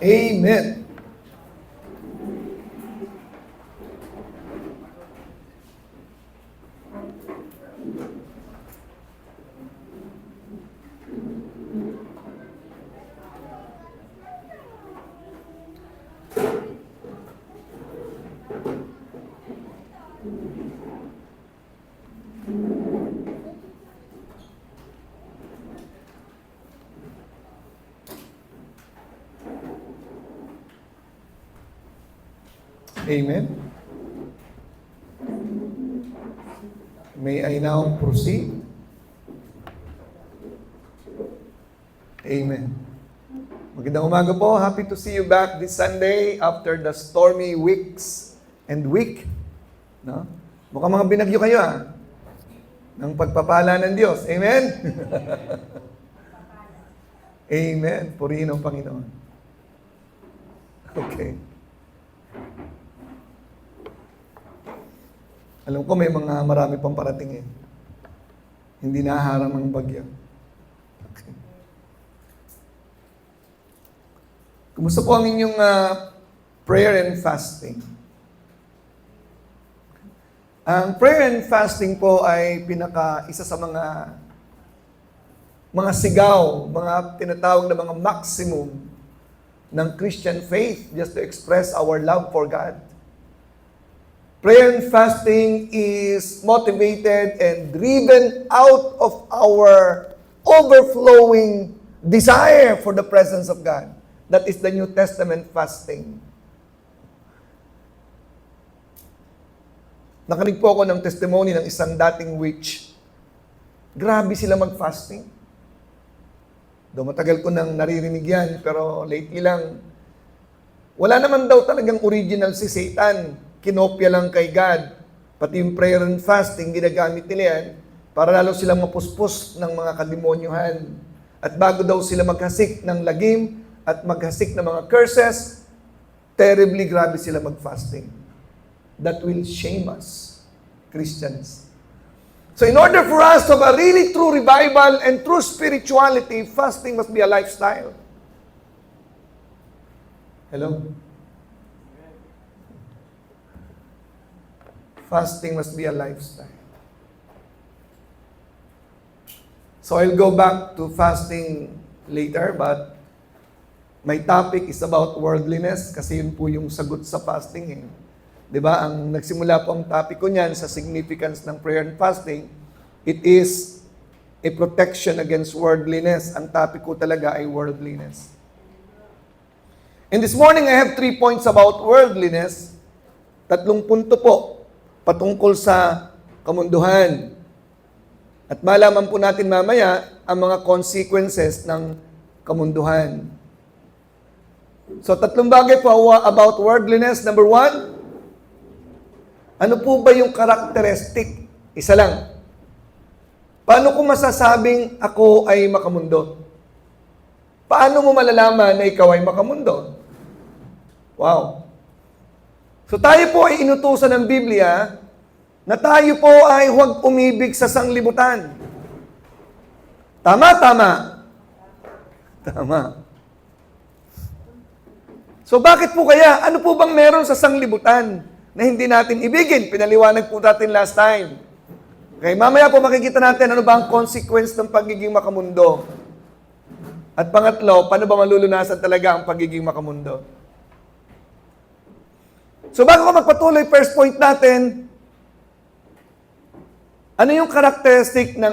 Amen. Amen. May I now proceed? Amen. Magandang umaga po. Happy to see you back this Sunday after the stormy weeks and week. No? Mukhang mga binagyo kayo ng pagpapala ng Diyos. Amen? Amen. Purihin ang Panginoon. Okay. Alam ko may mga marami pang parating eh. Hindi nahaharang ng bagyo. Okay. Kumusta po ang inyong prayer and fasting? Ang prayer and fasting po ay isa sa mga sigaw, mga tinatawag na mga maximum ng Christian faith just to express our love for God. Prayer and fasting is motivated and driven out of our overflowing desire for the presence of God. That is the New Testament fasting. Nakinig po ako ng testimony ng isang dating witch. Grabe sila mag-fasting. Though matagal ko nang naririnig yan, pero lately lang, wala naman daw talagang original si Satan. Kinopya lang kay God. Pati yung prayer and fasting, ginagamit nila yan para lalo silang mapuspos ng mga kademonyuhan. At bago daw sila maghasik ng lagim at maghasik ng mga curses, terribly grabe sila mag-fasting. That will shame us, Christians. So in order for us to have a really true revival and true spirituality, fasting must be a lifestyle. Hello? Fasting must be a lifestyle. So I'll go back to fasting later, but my topic is about worldliness kasi yun po yung sagot sa fasting. Eh. 'Di ba? Ang nagsimula po ang topic ko niyan sa significance ng prayer and fasting, it is a protection against worldliness. Ang topic ko talaga ay worldliness. And this morning I have 3 points about worldliness. 3 punto po patungkol sa kamunduhan. At malaman po natin mamaya ang mga consequences ng kamunduhan. So, 3 bagay po about worldliness. Number 1, ano po ba yung characteristic? Isa lang. Paano ko masasabing ako ay makamundo? Paano mo malalaman na ikaw ay makamundo? Wow. So tayo po ay inutusan ng Biblia na tayo po ay huwag umibig sa sanglibutan. Tama. So bakit po kaya? Ano po bang meron sa sanglibutan na hindi natin ibigin? Pinaliwanag po natin last time. Okay, mamaya po makikita natin ano ba ang consequence ng pagiging makamundo. At pangatlo, paano ba malulunasan talaga ang pagiging makamundo? So bago ko magpatuloy, first point natin, ano yung characteristic ng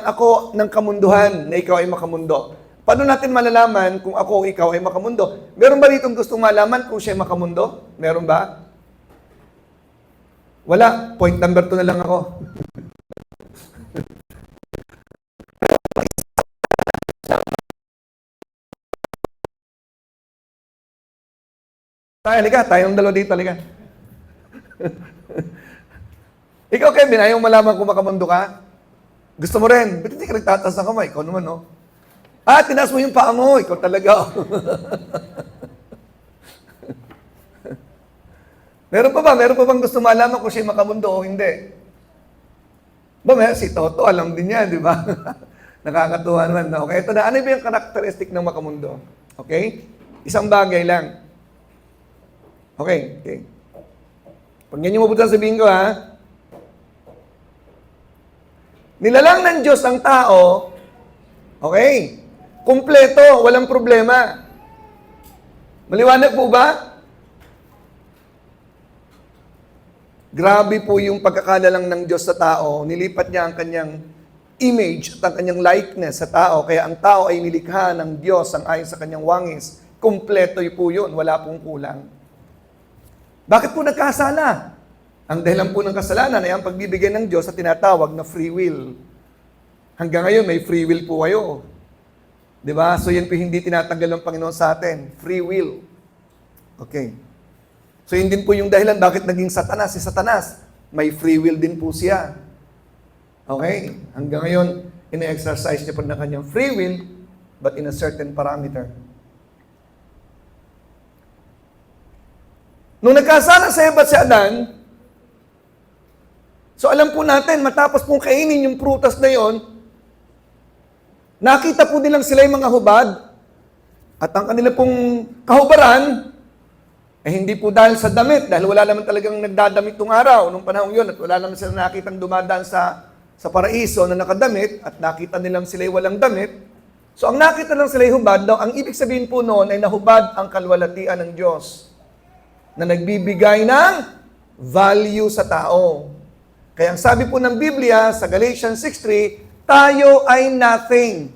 kamunduhan na ikaw ay makamundo? Paano natin malalaman kung ako o ikaw ay makamundo? Meron ba ditong gustong malaman kung siya ay makamundo? Meron ba? Wala. Point number 2 na lang ako. Tayong dalawa dito, halika. Ikaw, Kevin, ayaw malaman kung makamundo ka? Gusto mo rin? Ba't hindi ka nagtataas ng kamay? Ikaw naman, no? Tinaas mo yung paa mo. Ikaw talaga. Meron pa ba? Meron pa bang gusto malaman kung siya makamundo o hindi? Si Toto, alam din niya, di ba? Nakakatuwa naman. Okay, ito na. Ano ba yung characteristic ng makamundo? Okay? Isang bagay lang. Okay. Pag yan yung mabuti sabihin ko, ha? Nilalang ng Diyos ang tao, okay, kumpleto, walang problema. Maliwanag po ba? Grabe po yung pagkakalalang ng Diyos sa tao. Nilipat niya ang kanyang image at ang kanyang likeness sa tao. Kaya ang tao ay nilikha ng Diyos ang ayon sa kanyang wangis. Kumpleto po yun. Wala pong kulang. Bakit po nagkasala? Ang dahilan po ng kasalanan ay ang pagbibigay ng Diyos sa tinatawag na free will. Hanggang ngayon, may free will po kayo. Diba? So yan po hindi tinatanggal ng Panginoon sa atin. Free will. Okay. So yun din po yung dahilan bakit naging Satanas. Si Satanas, may free will din po siya. Okay? Hanggang ngayon, ina-exercise niya pa na kanyang free will, but in a certain parameter. Nung nagkasala sa Eva at si Adan, so alam po natin, matapos pong kainin yung prutas na yon, nakita po nilang sila yung mga hubad, at ang kanila pong kahubaran, hindi po dahil sa damit, dahil wala naman talagang nagdadamit tong araw, nung panahon yun, at wala naman sila nakitang dumadaan sa paraiso na nakadamit, at nakita nilang sila'y walang damit. So ang nakita lang sila'y hubad, daw, ang ibig sabihin po noon ay nahubad ang kalwalatian ng Diyos, na nagbibigay ng value sa tao. Kaya ang sabi po ng Biblia sa Galatians 6:3, tayo ay nothing.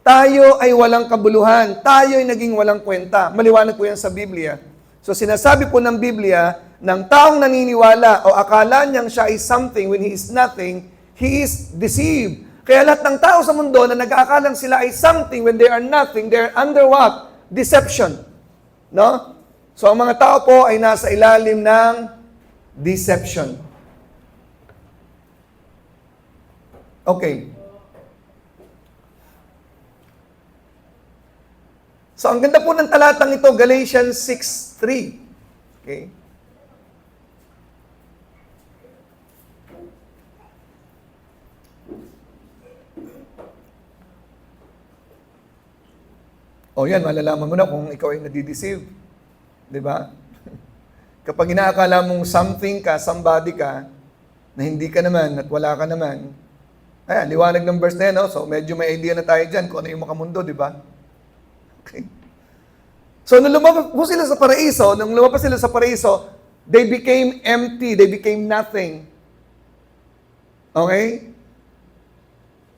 Tayo ay walang kabuluhan. Tayo ay naging walang kwenta. Maliwanag po yan sa Biblia. So sinasabi po ng Biblia, ng taong naniniwala o akala niyang siya is something when he is nothing, he is deceived. Kaya lahat ng tao sa mundo na nag-aakalang sila ay something when they are nothing, they are under what? Deception. No? So ang mga tao po ay nasa ilalim ng deception. Okay. So, ang ganda po ng talatang ito, Galatians 6:3. Okay? O yan, malalaman mo na kung ikaw ay nadideceive. Diba? Kapag inaakala mong something ka, somebody ka, na hindi ka naman at wala ka naman, ayan, liwanag ng verse na yan, no? So, medyo may idea na tayo dyan kung ano yung makamundo, di ba? Okay. So, nung lumabas sila sa paraiso, they became empty, they became nothing. Okay?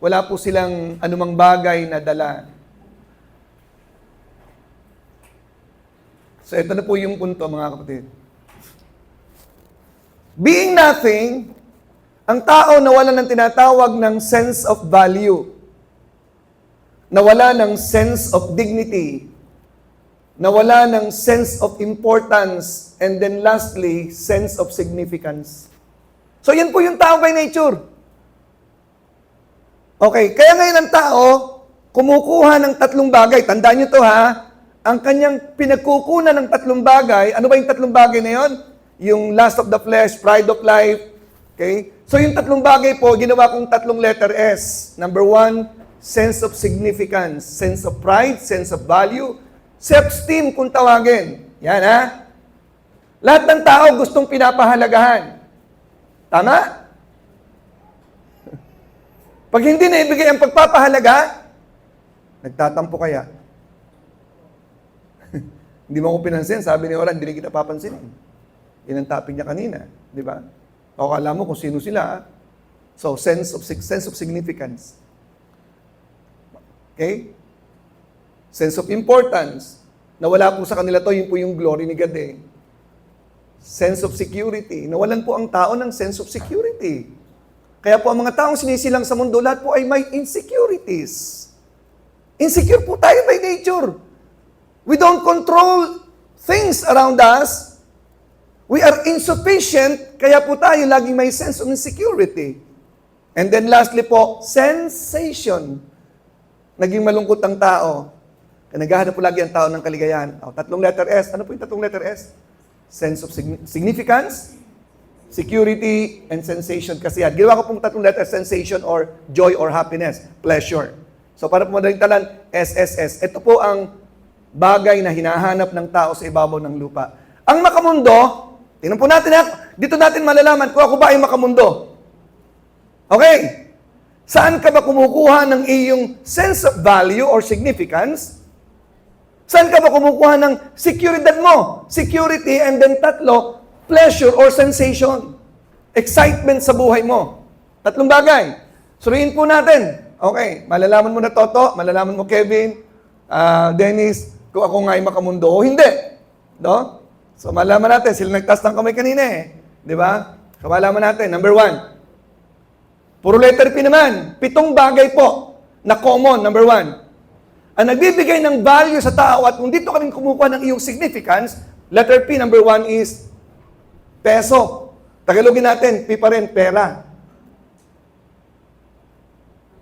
Wala po silang anumang bagay na dala. So, ito na po yung punto, mga kapatid. Being nothing, ang tao nawala ng tinatawag ng sense of value. Nawala ng sense of dignity. Nawala ng sense of importance. And then lastly, sense of significance. So yan po yung tao by nature. Okay, kaya ngayon ang tao, kumukuha ng tatlong bagay. Tandaan nyo to ha. Ang kanyang pinagkukunan ng tatlong bagay, ano ba yung tatlong bagay na yon? Yung lust of the flesh, pride of life. Okay? So yung tatlong bagay po, ginawa kong tatlong letter S. Number 1, sense of significance, sense of pride, sense of value, self-esteem kung tawagin. Yan ha. Lahat ng tao gustong pinapahalagahan. Tama? Pag hindi na ibigay ang pagpapahalaga, nagtatampo kaya. Hindi mo ko pinansin, sabi ni Oran, hindi kita papansinin. Yan ang topic niya kanina, di ba? O alam mo kung sino sila. So, sense of significance. Okay? Sense of importance. Nawala po sa kanila to, yun po yung glory ni God eh. Sense of security. Nawalan po ang tao ng sense of security. Kaya po ang mga taong sinisilang sa mundo, lahat po ay may insecurities. Insecure po tayo by nature. We don't control things around us. We are insufficient, kaya po tayo laging may sense of insecurity. And then lastly po, sensation. Naging malungkot ang tao. Kaya naghahanap po lagi ang tao ng kaligayahan. Tatlong letter S. Ano po yung tatlong letter S? Sense of significance, security, and sensation. Kasi yan, ginawa ko pong tatlong letter, sensation or joy or happiness, pleasure. So para po madaling talan, SSS. Ito po ang bagay na hinahanap ng tao sa ibabaw ng lupa. Ang makamundo, tingnan po natin, dito natin malalaman kung ako ba ay makamundo. Okay? Saan ka ba kumukuha ng iyong sense of value or significance? Saan ka ba kumukuha ng seguridad mo? Security, and then tatlo, pleasure or sensation. Excitement sa buhay mo. Tatlong bagay. Suriin po natin. Okay, malalaman mo na Toto, malalaman mo Kevin, Dennis, kung ako nga ay makamundo o hindi. No? So malaman natin, sila nagtaas ng kamay kanina eh. Di ba? So malaman natin, number 1. Puro letter P naman. 7 bagay po na common, number 1. Ang nagbibigay ng value sa tao at kung dito ka rin kumukuha ng iyong significance, letter P, number 1 is peso. Tagalogin natin, P pa rin, pera.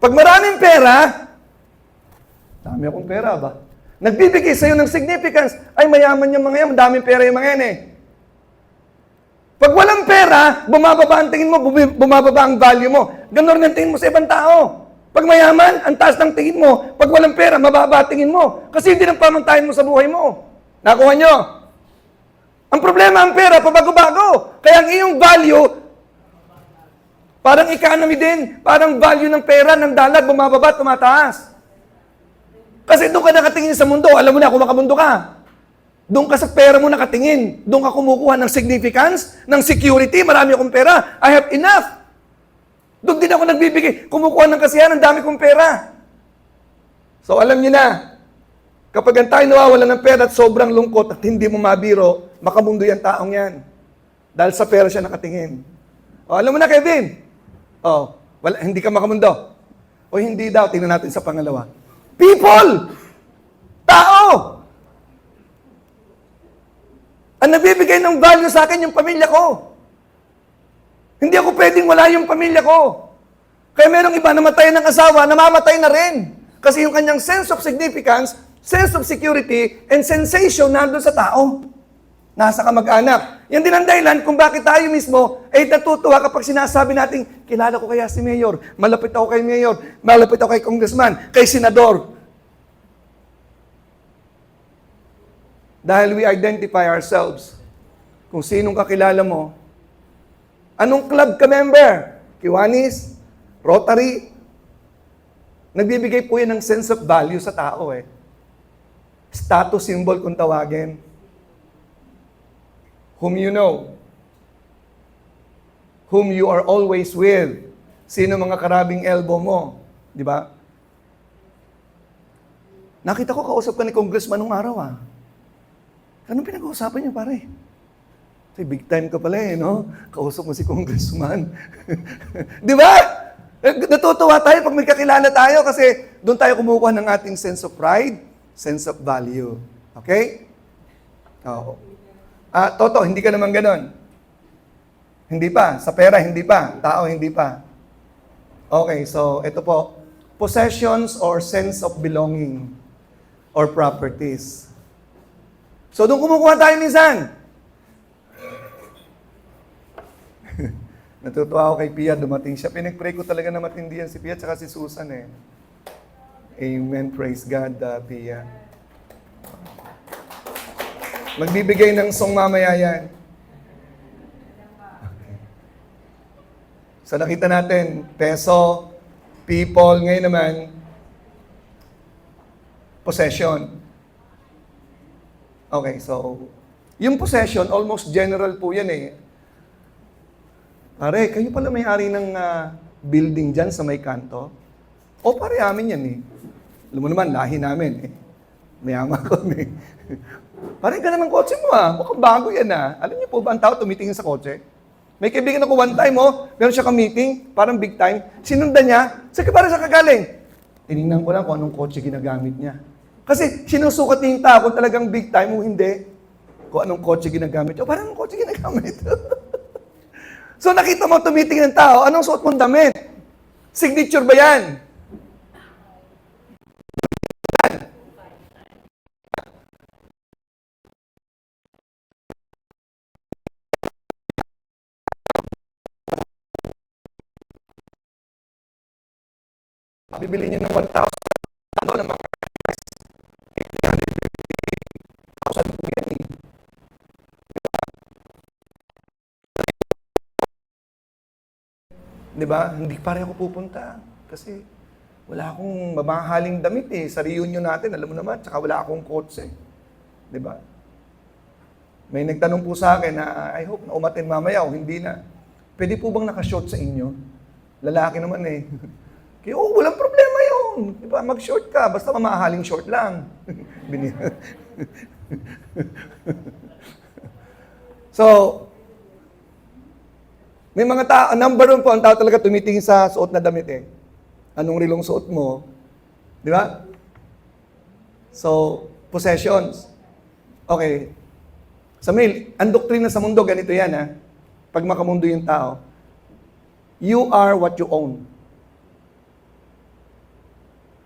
Pag maraming pera, dami akong pera ba? Nagbibigay sa'yo ng significance, ay mayaman yung mga yan, daming pera yung mga yan eh. Pag walang pera, bumababa ang tingin mo, bumababa ang value mo. Ganon ang tingin mo sa ibang tao. Pag mayaman, ang taas ng tingin mo. Pag walang pera, mababa tingin mo. Kasi hindi ng pamantayan mo sa buhay mo. Nakuha nyo? Ang problema, ang pera, pabago-bago. Kaya ang iyong value, parang economy din. Parang value ng pera, ng dalag, bumababa, tumataas. Kasi doon ka nakatingin sa mundo. Alam mo na kung makamundo ka. Doon ka sa pera mo nakatingin. Doon ka kumukuha ng significance, ng security. Marami akong pera. I have enough. Doon din ako nagbibigay. Kumukuha ng kasiyahan, ang dami kong pera. So alam niyo na, kapag ang tayo nawawala ng pera at sobrang lungkot at hindi mo mabiro, makamundo yung taong yan. Dahil sa pera siya nakatingin. O, alam mo na, Kevin. O, hindi ka makamundo. O hindi daw, tingnan natin sa pangalawa. People! Tao! Ang nagbibigay ng value sa akin yung pamilya ko. Hindi ako pwedeng wala yung pamilya ko. Kaya merong iba namatay ng asawa, namamatay na rin. Kasi yung kanyang sense of significance, sense of security, and sensation nandun sa tao. Nasa kamag-anak. Yan din ang dahilan kung bakit tayo mismo ay natutuwa kapag sinasabi natin, kilala ko kaya si Mayor, malapit ako kay Mayor, malapit ako kay Congressman, kay Senador. Dahil we identify ourselves kung sinong kakilala mo. Anong club ka member? Kiwanis? Rotary? Nagbibigay po yan ng sense of value sa tao eh. Status symbol kung tawagin. Whom you know. Whom you are always with. Sino mga karabing elbow mo? Di ba? Nakita ko, kausap ka ni Congressman nung araw ah. Anong pinag-uusapan niyo, pare? Say, big time ka pala eh, no? Kausap mo si Congressman. Di ba? Natutuwa tayo pag may kakilala tayo kasi doon tayo kumukuha ng ating sense of pride, sense of value. Okay? Oo. Toto, hindi ka naman ganon. Hindi pa. Sa pera, hindi pa. Tao, hindi pa. Okay, so ito po. Possessions or sense of belonging or properties. So, doon kumukuha tayo minsan. Natutuwa ako kay Pia, dumating siya. Pinag-pray ko talaga na matindi yan si Pia tsaka si Susan eh. Amen. Praise God, Pia. Magbibigay ng song mamaya yan. Okay. So, nakita natin, peso, people, ngayon naman, possession. Okay, so, yung possession, almost general po yan eh. Pare, kayo pala may-ari ng building dyan sa may kanto? O pare, amin yan eh. Alam mo naman, lahi namin eh. Mayama ko eh. Pare, ganda ng kotse mo ah. Mukhang bago yan ah. Alam niyo po ba ang tao tumitingin sa kotse? May kaibigan ako one time oh, meron siya ka-meeting, parang big time. Sinundan niya, sige pare, saan ka galing? Tinignan ko lang kung anong kotse ginagamit niya. Kasi sinusukat niya yung tao kung talagang big time o hindi. Kung anong kotse ginagamit. O parang anong kotse ginagamit? So nakita mo tumitingin ng tao, anong suot mong damit? Signature ba yan? Bibili niya ng 1,000 ng mga Di ba? Hindi pa rin ako pupunta. Kasi wala akong mamahaling damit eh. Sa reunion natin, alam mo naman, tsaka wala akong coach eh. Di ba? May nagtanong po sa akin na, I hope na umatin mamaya o hindi na. Pwede po bang naka-short sa inyo? Lalaki naman eh. Kaya, walang problema yun. Di ba? Mag-short ka, basta mamahaling short lang. So, may mga tao, number one po, ang tao talaga tumitingin sa suot na damit eh. Anong rilong suot mo? Di ba? So, possessions. Okay. Sa male, ang doktrina sa mundo, ganito yan ha. Pag makamundo yung tao, you are what you own.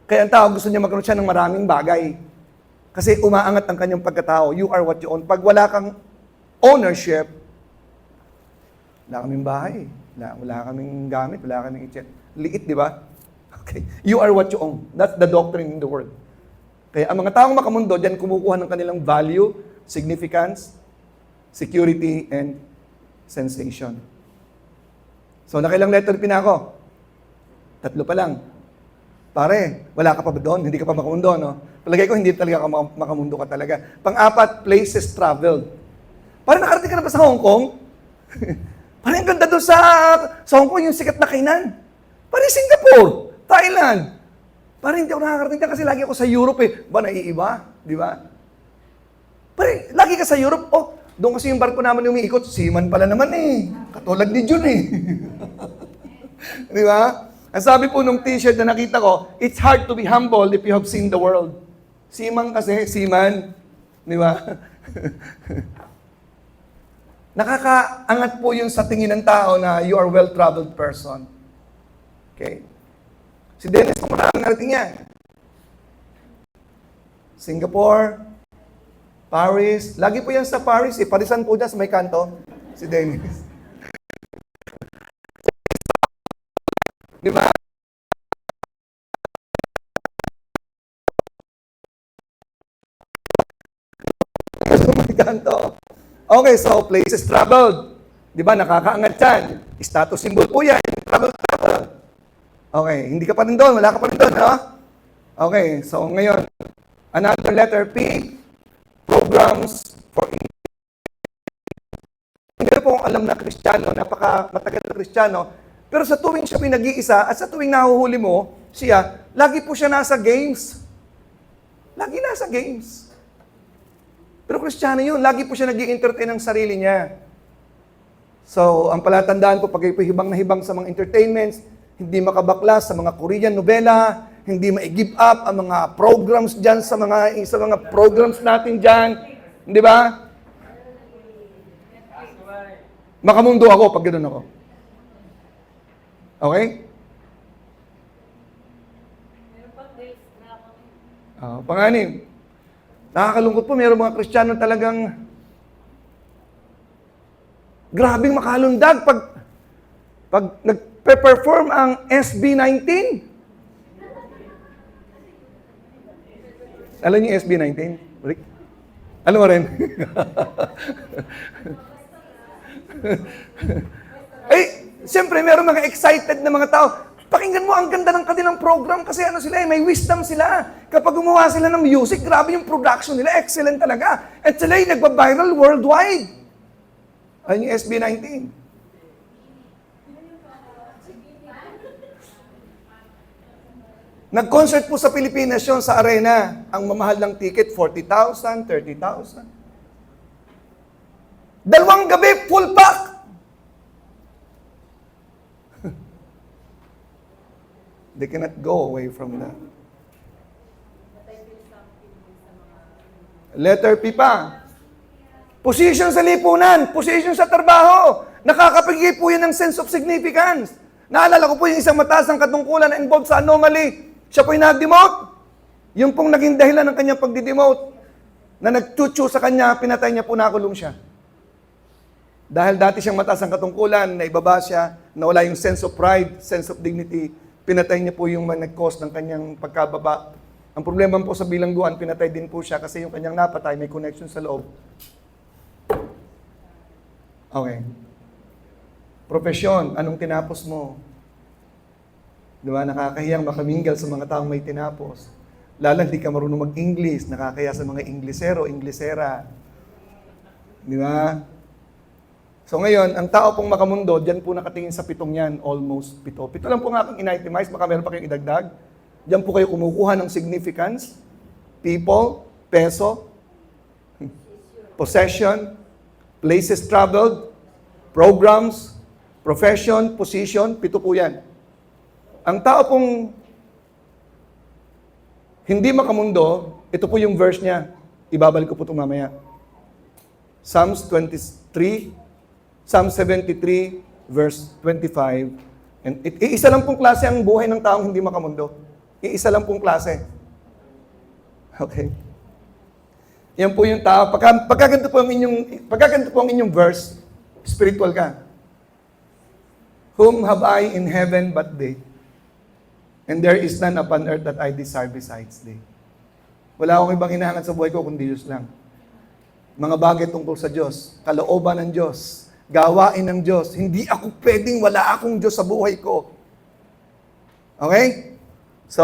Kaya ang tao gusto niya magkaroon siya ng maraming bagay. Kasi umaangat ang kanyang pagkatao. You are what you own. Pag wala kang ownership, wala kaming bahay. Wala kaming gamit. Wala kaming itchet. Liit, di ba? Okay. You are what you own. That's the doctrine in the world. Kaya ang mga taong makamundo, diyan kumukuha ng kanilang value, significance, security, and sensation. So, nakailang letter P na ako? 3 pa lang. Pare, wala ka pa ba doon? Hindi ka pa makamundo, no? Palagay ko, hindi talaga ka makamundo ka talaga. Pang-4, places traveled. Pare, nakarating ka na ba sa Hong Kong? Pare, ang ganda doon sa Hong Kong, yung sikat na kainan. Pare, Singapore, Thailand. Pare, hindi ako nakakarating ka kasi lagi ako sa Europe eh. Ba, naiiba? Di ba? Pare, lagi ka sa Europe. Oh, doon kasi yung barko naman umiikot. Seaman pala naman eh. Katulad ni Jun eh. Di ba? Ang sabi po nung t-shirt na nakita ko, it's hard to be humble if you have seen the world. Seaman kasi, seaman. Di ba? Nakakaangat po yung sa tingin ng tao na you are well-traveled person. Okay? Si Dennis, kung maraming narating yan. Singapore, Paris. Lagi po yan sa Paris eh. Parisan po dyan sa may kanto. Si Dennis. Di ba? Sa may kanto. Okay, so places traveled. Di ba? Nakakaangat yan. Status symbol po yan. Travel. Okay, hindi ka pa rin doon. Wala ka pa rin doon, no? Okay, so ngayon, another letter P. Programs for hindi po alam na Kristiyano, matagal na Kristiyano, pero sa tuwing siya pinag-iisa at sa tuwing nahuhuli mo, siya, lagi po siya nasa games. Lagi nasa games. Pero Kristiyano yun, lagi po siya nag-i-entertain ng sarili niya. So, ang palatandaan po, pag hibang na hibang sa mga entertainments, hindi makabaklas sa mga Korean novela, hindi ma-give up ang mga programs dyan sa mga programs natin dyan. Di ba? Makamundo ako pag ganoon ako. Okay? Panganim. Nakakalungkot po, mayroong mga Kristiyano talagang grabing makalundag pag nagpe-perform ang SB19. Alam niyo yung SB19? Rick? Alam mo rin? Ay, siyempre, meron mga excited na mga tao. Pakinggan mo, ang ganda ng kanilang program kasi ano sila, may wisdom sila. Kapag gumawa sila ng music, grabe yung production nila, excellent talaga. At sila yung nagba-viral worldwide. Ayun yung SB19. Nag-concert po sa Pilipinas yun, sa arena. Ang mamahal ng ticket, 40,000, 30,000. 2 gabi, full pack! They cannot go away from that. Letter P pa. Position sa lipunan, position sa trabaho. Nakakapigay po yan ng sense of significance. Naalala ko po yung isang mataas ang katungkulan na involved sa anomaly. Siya po yung na-demote. Yung pong naging dahilan ng kanyang pagdidemote, na nagtutsu sa kanya, pinatay niya po, nakulong siya. Dahil dati siyang mataas ang katungkulan, na ibaba siya, nawala yung sense of pride, sense of dignity, pinatay niya po yung nag-cause ng kanyang pagkababa. Ang problema po sa bilangguan, pinatay din po siya kasi yung kanyang napatay, may connection sa loob. Okay. Profesyon, anong tinapos mo? Di ba? Nakakahiyang makaminggal sa mga taong may tinapos. Lalo hindi ka marunong mag-English, nakakaya sa mga Inglesero, Inglesera. Di ba? So ngayon, ang tao pong makamundo, dyan po nakatingin sa pitong yan, almost pito. Pito lang po nga akong in-itemize, baka meron pa kayong idagdag. Dyan po kayo kumukuha ng significance, people, peso, possession, places traveled, programs, profession, position, pito po yan. Ang tao pong hindi makamundo, ito po yung verse niya. Ibabalik ko po ito mamaya. Psalms 23, Psalm 73, verse 25. And iisa lang pong klase ang buhay ng taong hindi makamundo. Iisa lang pong klase. Okay? Yan po yung tao. Pagkaganto po ang inyong verse, spiritual ka. Whom have I in heaven but thee? And there is none upon earth that I desire besides thee. Wala akong ibang hinahangat sa buhay ko kundi Diyos lang. Mga bagay tungkol sa Diyos, kalooban ng Diyos, gawain ng Diyos. Hindi ako pwedeng wala akong Diyos sa buhay ko. Okay? So,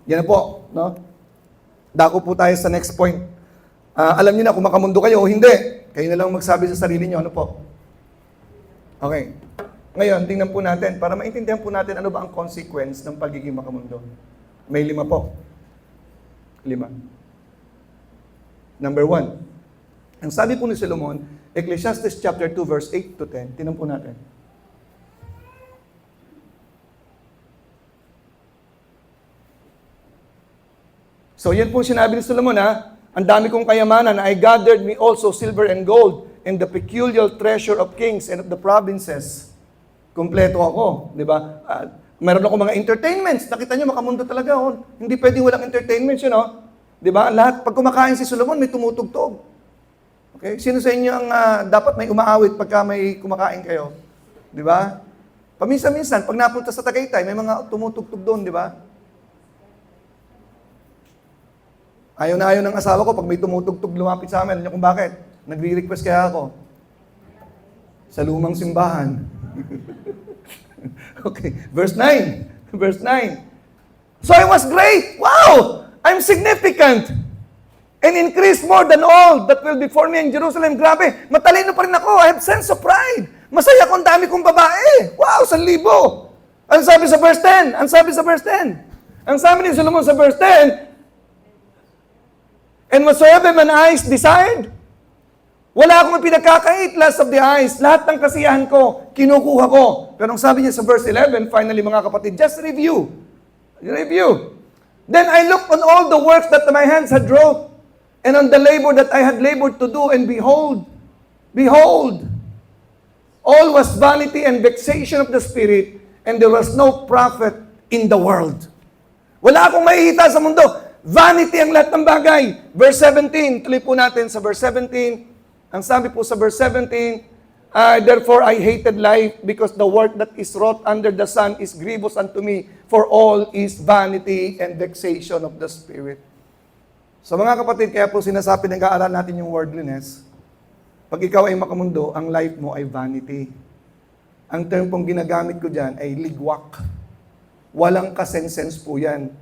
yan na po. No? Dako po tayo sa next point. Alam niyo na kung makamundo kayo o hindi. Kayo na lang magsabi sa sarili niyo. Ano po? Okay. Ngayon, tingnan po natin, para maintindihan po natin ano ba ang consequence ng pagiging makamundo. May 5 po. 5. Number 1. Ang sabi po ni Solomon, Ecclesiastes chapter 2, verse 8 to 10. Tingnan po natin. So, yan po sinabi ni Solomon, ang dami kong kayamanan, I gathered me also silver and gold, and the peculiar treasure of kings and of the provinces. Kompleto ako, di ba? Meron ako mga entertainments. Nakita nyo, makamundo talaga. Oh. Hindi pwedeng walang entertainments, yun, oh. Di ba? Lahat, pag kumakain si Solomon, may tumutugtog. Okay? Sino sa inyo ang dapat may umaawit pagka may kumakain kayo? Di ba? Paminsan-minsan, pag napunta sa Tagaytay, may mga tumutugtog doon, di ba? Ayaw na ayaw ng asawa ko pag may tumutugtog lumapit sa amin. Alam niyo kung bakit? Nagre-request kaya ako. Sa lumang simbahan. Okay. Verse 9. Verse 9. So I was great. Wow! I'm significant. And increase more than all that will be for me in Jerusalem. Grabe. Matalino pa rin ako. I have sense of pride. Masaya kung dami kong babae. Wow! 1,000. Ang sabi sa verse 10. Ang sabi sa verse 10. Ang sabi ni Solomon sa verse 10, and whatsoever my eyes desired, wala akong pinagkakait, lust of the eyes. Lahat ng kasiyahan ko, kinukuha ko. Pero ang sabi niya sa verse 11, finally mga kapatid, just review. Review. Then I looked on all the works that my hands had wrought, and on the labor that I had labored to do, and behold, all was vanity and vexation of the spirit, and there was no profit in the world. Wala akong makikita sa mundo. Vanity ang lahat ng bagay. Verse 17, tuloy po natin sa verse 17. Ang sabi po sa verse 17, therefore I hated life because the work that is wrought under the sun is grievous unto me, for all is vanity and vexation of the spirit. So mga kapatid, kaya po sinasabi nag-aaral natin yung worldliness. Pag ikaw ay makamundo, ang life mo ay vanity. Ang term pong ginagamit ko dyan ay ligwak. Walang kasensense po yan.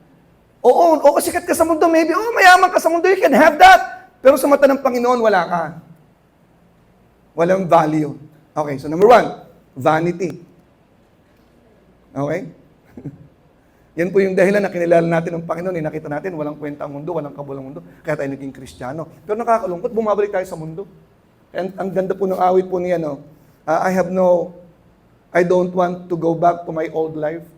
Oo, sikat ka sa mundo, maybe, mayaman ka sa mundo, you can have that. Pero sa mata ng Panginoon, wala ka. Walang value. Okay, so number 1, vanity. Okay? Yan po yung dahilan na kinilala natin ng Panginoon, nakita natin, walang kwenta ang mundo, walang kabulang mundo, kaya tayo naging Kristiyano. Pero nakakalungkot, bumabalik tayo sa mundo. And ang ganda po ng awit po niya, I don't want to go back to my old life.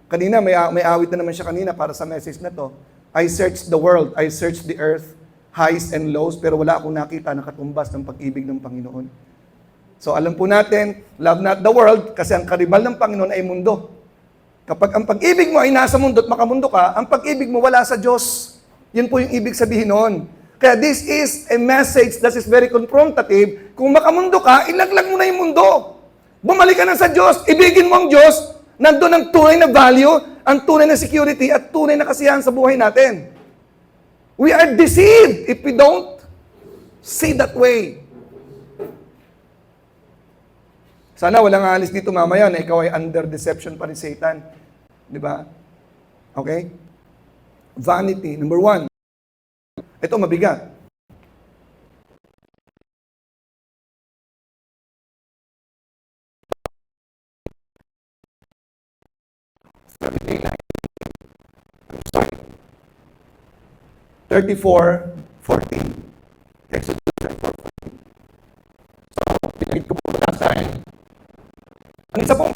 Kanina, may awit na naman siya kanina para sa message na to. I searched the world, I searched the earth, highs and lows, pero wala akong nakita na katumbas ng pag-ibig ng Panginoon. So alam po natin, love not the world, kasi ang karibal ng Panginoon ay mundo. Kapag ang pag-ibig mo ay nasa mundo at makamundo ka, ang pag-ibig mo wala sa Diyos. Yun po yung ibig sabihin noon. Kaya this is a message that is very confrontative. Kung makamundo ka, ilaglag mo na yung mundo. Bumalik ka na sa Diyos, ibigin mo ang Diyos, nandun ang tunay na value, ang tunay na security, at tunay na kasiyahan sa buhay natin. We are deceived if we don't see that way. Sana walang aalis dito mamaya na ikaw ay under deception pa ni Satan. Di ba? Okay? Vanity. Number 1. Ito mabigat. Thirty-four, 14. Exodus 34:14. So, pinagit ko po last time. Ang isa pong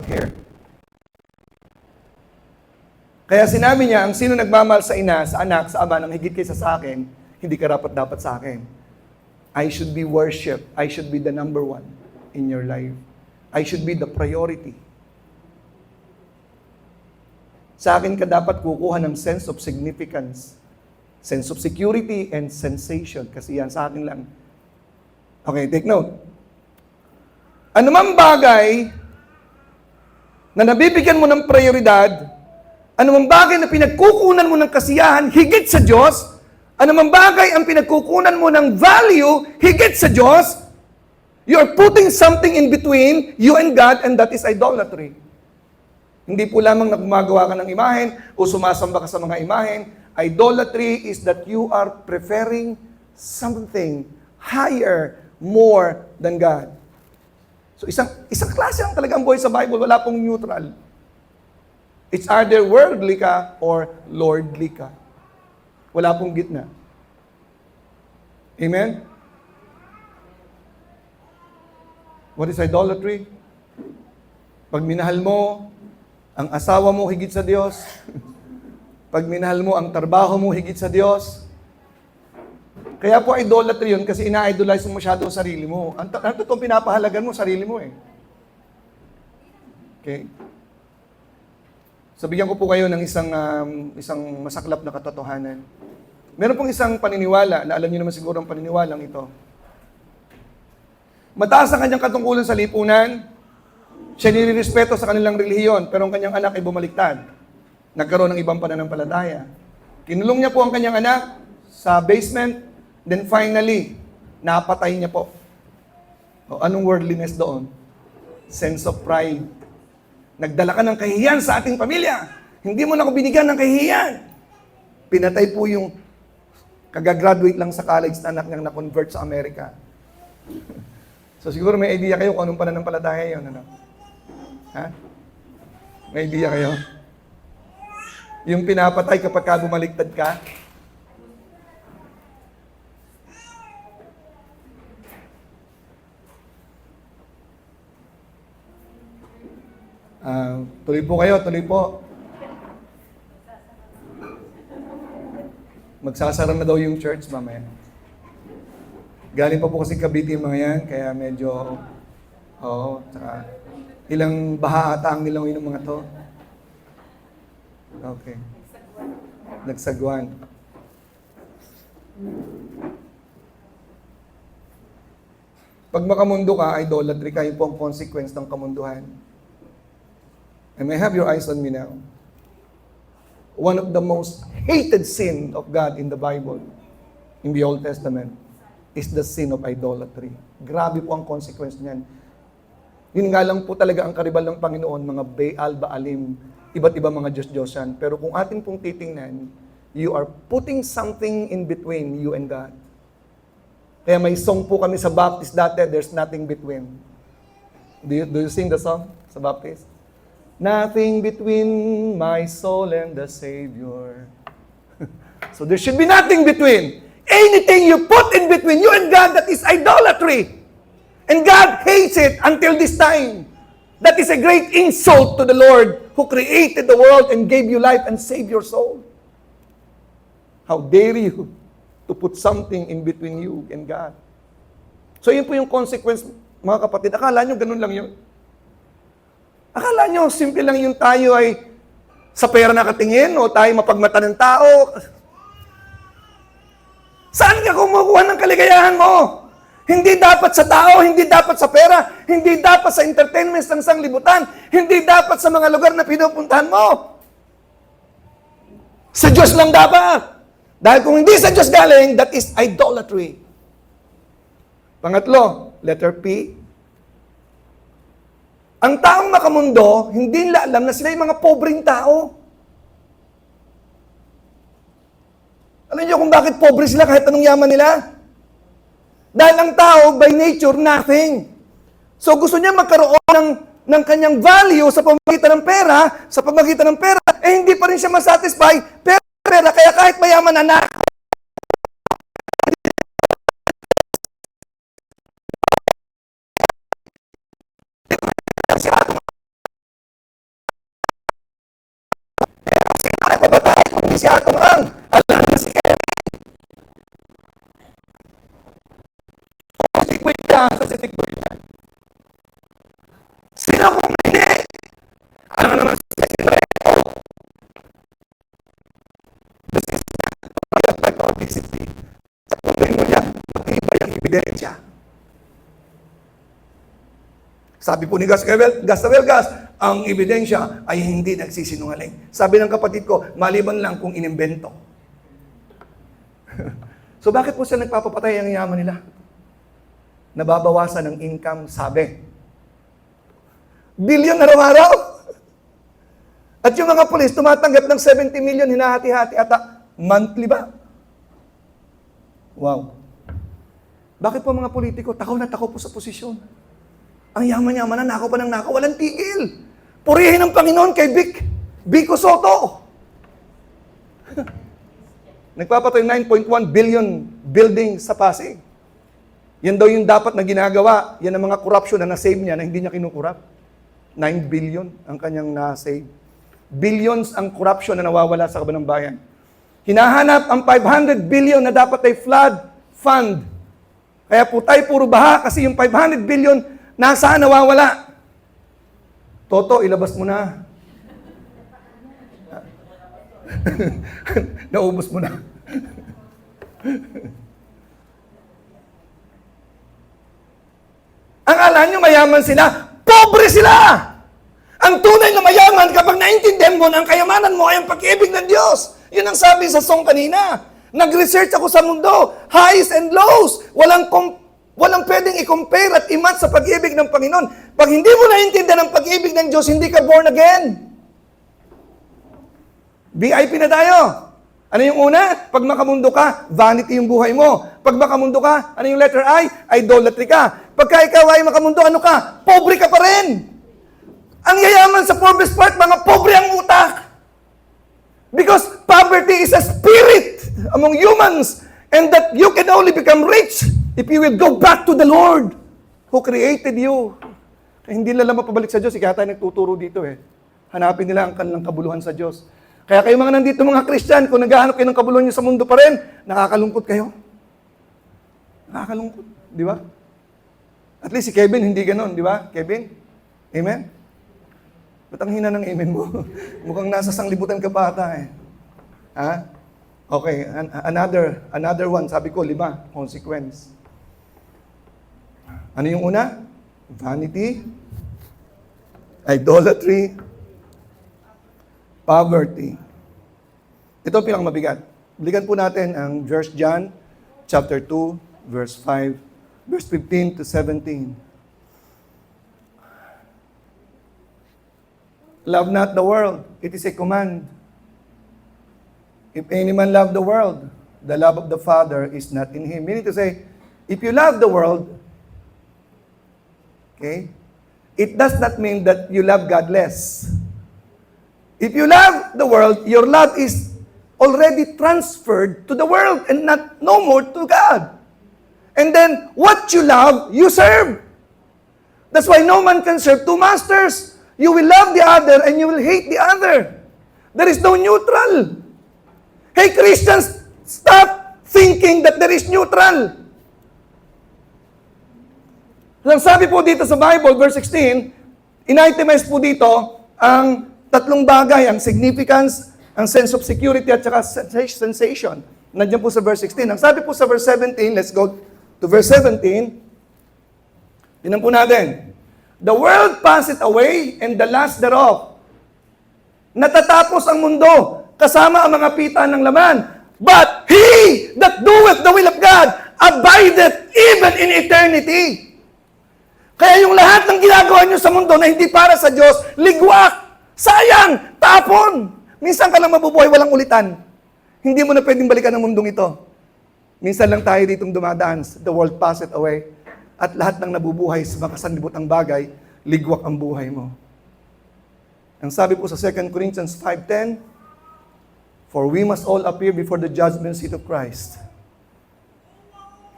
here. Kaya sinabi niya, ang sino nagmamahal sa ina, sa anak, sa ama, nang higit kaysa sa akin, hindi karapat-dapat sa akin. I should be worshipped. I should be the number 1 in your life. I should be the priority. Sa akin ka dapat kukuha ng sense of significance, sense of security, and sensation. Kasi yan sa akin lang. Okay, take note. Anumang bagay na nabibigyan mo ng prioridad, anumang bagay na pinagkukunan mo ng kasiyahan higit sa Diyos, anumang bagay ang pinagkukunan mo ng value higit sa Diyos, you're putting something in between you and God, and that is idolatry. Hindi po lamang na gumagawa ka ng imahen o sumasamba ka sa mga imahen. Idolatry is that you are preferring something higher, more than God. So isang klase lang talaga ang buhay sa Bible, wala pong neutral. It's either worldly ka or lordly ka. Wala pong gitna. Amen? What is idolatry? Pag minahal mo ang asawa mo higit sa Diyos, pag minahal mo ang trabaho mo higit sa Diyos, kaya po idolatry yun kasi ina-idolize mo masyado ang sarili mo. Ang totoong pinapahalagan mo, sarili mo eh. Okay? Sabihan ko po kayo ng isang masaklap na katotohanan. Meron pong isang paniniwala, na alam niyo naman siguro ang paniniwalang ito. Mataas ang kanyang katungkulan sa lipunan, siya nilirespeto sa kanilang relihiyon, pero ang kanyang anak ay bumaliktad. Nagkaroon ng ibang pananampalataya. Kinulong niya po ang kanyang anak sa basement, then finally, napatay niya po. O, anong worldliness doon? Sense of pride. Nagdala ka ng kahihiyan sa ating pamilya. Hindi mo na ako binigyan ng kahihiyan. Pinatay po yung kagagraduate lang sa college na anak niyang na-convert sa Amerika. So siguro may idea kayo kung anong pananampalataya yun. Ano? Ha? May idea kayo? Yung pinapatay kapag ka bumaliktad ka, tuloy po kayo, tuloy po. Magsasara na daw yung church mamaya. Galing pa po kasi Cavite yung mga yan, kaya medyo, tsaka ilang baha ata ang nilang yung mga to. Okay. Nagsagwan. Pag makamundo ka, idolatry ka, yun po ang consequence ng kamunduhan. And may have your eyes on me now. One of the most hated sin of God in the Bible, in the Old Testament, is the sin of idolatry. Grabe po ang consequence niyan. Yun nga lang po talaga ang karibal ng Panginoon, mga Baal, Baalim, iba't ibang mga Diyos-Diyosan. Pero kung atin pong titingnan, you are putting something in between you and God. Kaya may song po kami sa Baptist dati, there's nothing between. Do you sing the song sa Baptist? Nothing between my soul and the Savior. So there should be nothing between. Anything you put in between you and God, that is idolatry. And God hates it until this time. That is a great insult to the Lord who created the world and gave you life and saved your soul. How dare you to put something in between you and God? So yun po yung consequence, mga kapatid. Akala nyo ganun lang yun? Akala nyo, simple lang yung tayo ay sa pera nakatingin o tayo mapagmata ng tao. Saan ka kumukuha ng kaligayahan mo? Hindi dapat sa tao, hindi dapat sa pera, hindi dapat sa entertainment ng sanglibutan, hindi dapat sa mga lugar na pinupuntahan mo. Sa Diyos lang dapat. Dahil kung hindi sa Diyos galing, that is idolatry. Pangatlo, letter P. Ang taong makamundo, hindi nila alam na sila yung mga pobreng tao. Alam niyo kung bakit pobre sila kahit anong yaman nila? Dahil ang tao, by nature, nothing. So gusto niya magkaroon ng kanyang value sa pamamagitan ng pera, hindi pa rin siya masatisfy, pera, kaya kahit mayaman anak, si Atong ang alam na si Kevin. Wait lang, kasi tikboy yan. Sino kung hindi? Ano naman si Kevin? This is not like obesity. Sa kumay mo niya, matibay ang ebidensya. Sabi po ni Gas Tavelgas, ang ebidensya ay hindi nagsisinungaling. Sabi ng kapatid ko, maliban lang kung inimbento. So bakit po siya nagpapapatay ang yaman nila? Nababawasan ng income, sabi. Billion araw-araw. At yung mga pulis, tumatanggap ng 70 million, hinahati-hati ata. Monthly ba? Wow. Bakit po mga politiko, takaw na takaw po sa posisyon? Ang yaman-yaman na, nakaw pa ng nakaw, walang tigil. Purihin ng Panginoon kay Vico Soto. Nagpapatay 9.1 billion building sa Pasig. Yan daw yung dapat na ginagawa. Yan ang mga corruption na nasave niya na hindi niya kinukurap. 9 billion ang kanyang nasave. Billions ang corruption na nawawala sa kabanang bayan. Hinahanap ang 500 billion na dapat ay flood fund. Kaya po tayo puro baha kasi yung 500 billion nasaan nawawala? Toto, ilabas mo na. Naubos mo na. Ang akala nyo mayaman sila, pobre sila! Ang tunay na mayaman kapag naintindihan mo na ang kayamanan mo ay ang pag-ibig ng Diyos. Yun ang sabi sa song kanina. Nag-research ako sa mundo, highs and lows. Walang pwedeng i-compare at i-match sa pag-ibig ng Panginoon. Pag hindi mo naintindihan ang pag-ibig ng Diyos, hindi ka born again. VIP na tayo. Ano yung una? Pag makamundo ka, vanity yung buhay mo. Pag makamundo ka, ano yung letter I? Idolatry ka. Pagka ikaw ay makamundo, ano ka? Pobre ka pa rin. Ang yayaman sa poorest part, mga pobre ang utak. Because poverty is a spirit among humans. And that you can only become rich if you will go back to the Lord who created you. Hindi nila mapabalik sa Diyos. Kaya tayo nagtuturo dito eh. Hanapin nila ang kanilang kabuluhan sa Diyos. Kaya kayo mga nandito mga Christian, kung naghahanap kayo ng kabuluhan nyo sa mundo pa rin, nakakalungkot kayo. Nakakalungkot. Di ba? At least si Kevin, hindi ganon. Di ba? Kevin? Amen? Ba't ang hina ng amen mo? Mukhang nasa sanglibutan ka pa ata eh. Ha? Okay, another one, sabi ko, 5, consequence. Ano yung una? Vanity, idolatry, poverty. Ito ang pinakamabigat. Balikan po natin ang 1 John chapter 2, verse 5, verse 15 to 17. Love not the world, it is a command. If any man love the world, the love of the Father is not in him. Meaning to say, if you love the world, okay, it does not mean that you love God less. If you love the world, your love is already transferred to the world and not no more to God. And then, what you love, you serve. That's why no man can serve two masters. You will love the other and you will hate the other. There is no neutral. Hey Christians, stop thinking that there is neutral. Ang sabi po dito sa Bible, verse 16, in-itemize po dito ang tatlong bagay, ang significance, ang sense of security, at saka sensation. Nandiyan po sa verse 16. Ang sabi po sa verse 17, let's go to verse 17. Tingnan po natin. The world passeth away and the lust thereof. Natatapos ang mundo. kasama ang mga pita ng laman. But he that doeth the will of God abideth even in eternity. Kaya yung lahat ng ginagawa nyo sa mundo na hindi para sa Diyos, ligwak, sayang, tapon. Minsan ka lang mabubuhay, walang ulitan. Hindi mo na pwedeng balikan ang mundong ito. Minsan lang tayo ditong dumadaan, the world passeth away. At lahat ng nabubuhay sa makasanlibutang bagay, ligwak ang buhay mo. Ang sabi po sa 2 Corinthians 5:10, for we must all appear before the judgment seat of Christ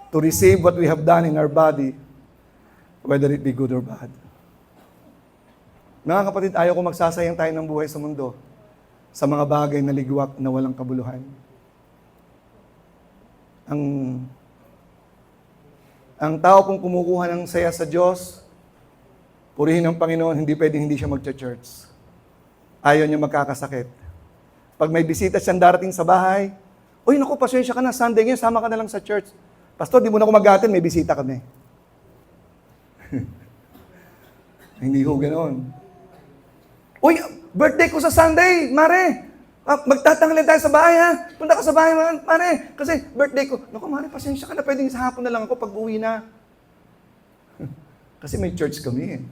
to receive what we have done in our body, whether it be good or bad. Mga kapatid, ayaw ko magsasayang tayo ng buhay sa mundo sa mga bagay na ligwak na walang kabuluhan. Ang tao pong kumukuha ng saya sa Diyos, purihin ng Panginoon, hindi pwedeng hindi siya magcha-church. Ayaw niya magkakasakit. Pag may bisita siyang darating sa bahay, uy, naku, pasensya ka na, Sunday ngayon, sama ka na lang sa church. Pastor, di mo na ako mag-attend, may bisita kami. Hindi ko ganoon. Uy, birthday ko sa Sunday, Mare. Magtatanggalin tayo sa bahay, ha? Punta ka sa bahay, Mare. Kasi birthday ko. Naku, Mare, pasensya ka na. Pwedeng sa hapon na lang ako pag uwi na. Kasi may church kami, eh.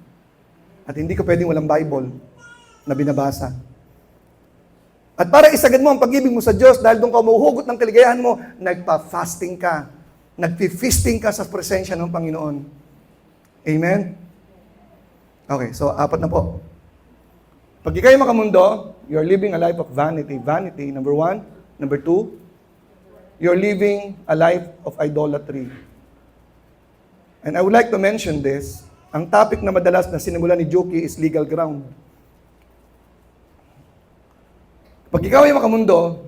At hindi ka pwedeng walang Bible na binabasa. At para isagad mo ang pag-ibig mo sa Diyos, dahil doon ka mahuhugot ng kaligayahan mo, nagpa-fasting ka. Nagpi-feasting ka sa presensya ng Panginoon. Amen? Okay, so 4 na po. Pag ikaw'y makamundo, you're living a life of vanity. Vanity, number 1. Number 2, you're living a life of idolatry. And I would like to mention this. Ang topic na madalas na sinimulan ni Juki is legal ground. Pag ikaw ay makamundo,